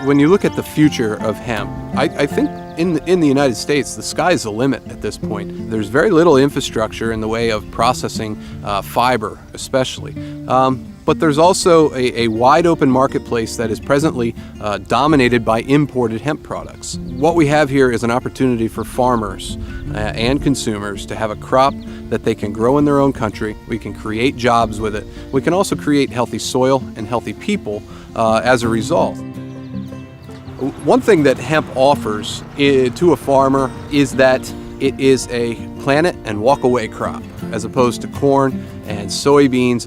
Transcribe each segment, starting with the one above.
When you look at the future of hemp, I think in the United States, the sky's the limit at this point. There's very little infrastructure in the way of processing fiber, especially. But there's also a wide open marketplace that is presently dominated by imported hemp products. What we have here is an opportunity for farmers and consumers to have a crop that they can grow in their own country. We can create jobs with it. We can also create healthy soil and healthy people as a result. One thing that hemp offers to a farmer is that it is a plant it and walk away crop, as opposed to corn and soybeans.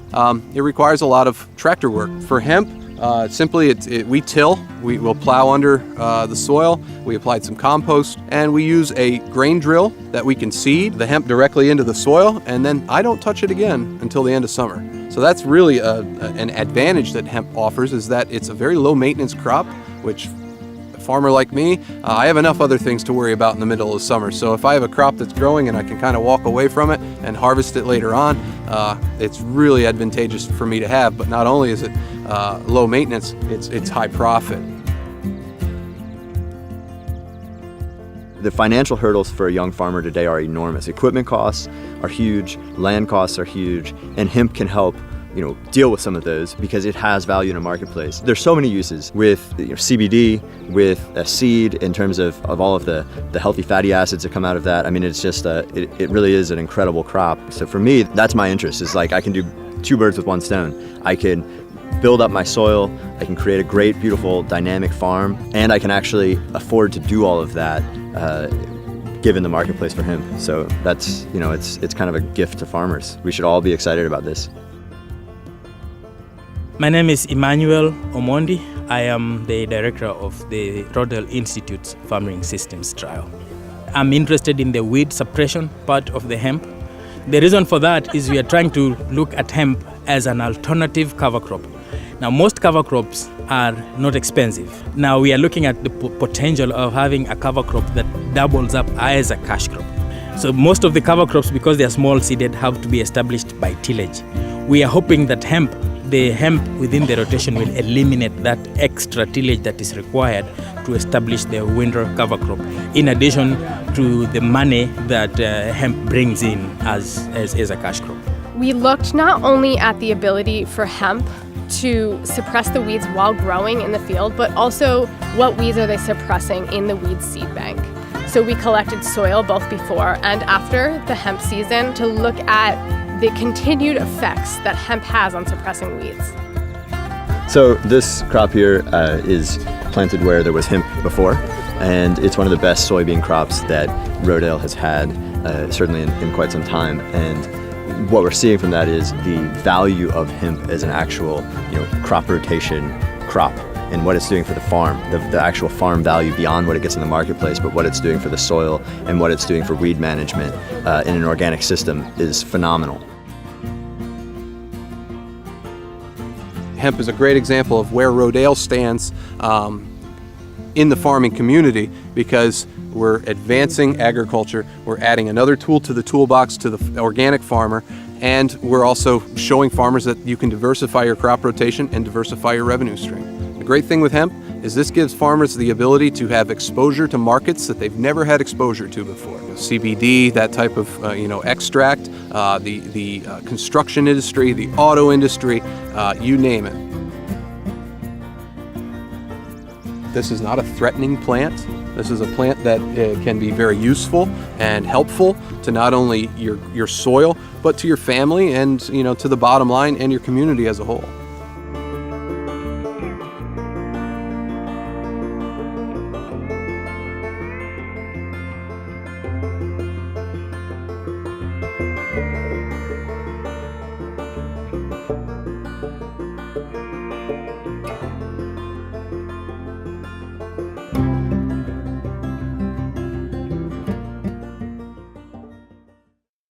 It requires a lot of tractor work. For hemp, simply we till, we will plow under the soil, we applied some compost, and we use a grain drill that we can seed the hemp directly into the soil, and then I don't touch it again until the end of summer. So that's really an advantage that hemp offers, is that it's a very low maintenance crop, which a farmer like me, I have enough other things to worry about in the middle of summer. So if I have a crop that's growing and I can kind of walk away from it and harvest it later on, it's really advantageous for me to have. But not only is it low maintenance, it's high profit. The financial hurdles for a young farmer today are enormous. Equipment costs are huge, land costs are huge, and hemp can help deal with some of those because it has value in a marketplace. There's so many uses with CBD, with a seed in terms of all of the healthy fatty acids that come out of that. I mean, it's just, it really is an incredible crop. So for me, that's my interest, is like I can do two birds with one stone. I can build up my soil, I can create a great, beautiful, dynamic farm, and I can actually afford to do all of that given the marketplace for hemp. So that's, it's kind of a gift to farmers. We should all be excited about this. My name is Emmanuel Omondi. I am the director of the Rodale Institute's Farming Systems trial. I'm interested in the weed suppression part of the hemp. The reason for that is we are trying to look at hemp as an alternative cover crop. Now, most cover crops are not expensive. Now we are looking at the potential of having a cover crop that doubles up as a cash crop. So most of the cover crops, because they are small seeded, have to be established by tillage. We are hoping that the hemp within the rotation will eliminate that extra tillage that is required to establish the winter cover crop, in addition to the money that hemp brings in as a cash crop. We looked not only at the ability for hemp to suppress the weeds while growing in the field, but also what weeds are they suppressing in the weed seed bank. So we collected soil both before and after the hemp season to look at the continued effects that hemp has on suppressing weeds. So this crop here is planted where there was hemp before, and it's one of the best soybean crops that Rodale has had, certainly in quite some time. And what we're seeing from that is the value of hemp as an actual crop rotation crop, and what it's doing for the farm, the actual farm value beyond what it gets in the marketplace, but what it's doing for the soil and what it's doing for weed management in an organic system is phenomenal. Hemp is a great example of where Rodale stands in the farming community, because we're advancing agriculture, we're adding another tool to the toolbox to the organic farmer, and we're also showing farmers that you can diversify your crop rotation and diversify your revenue stream. The great thing with hemp is this gives farmers the ability to have exposure to markets that they've never had exposure to before. CBD, that type of extract, the construction industry, the auto industry, you name it. This is not a threatening plant. This is a plant that can be very useful and helpful to not only your soil, but to your family and to the bottom line and your community as a whole.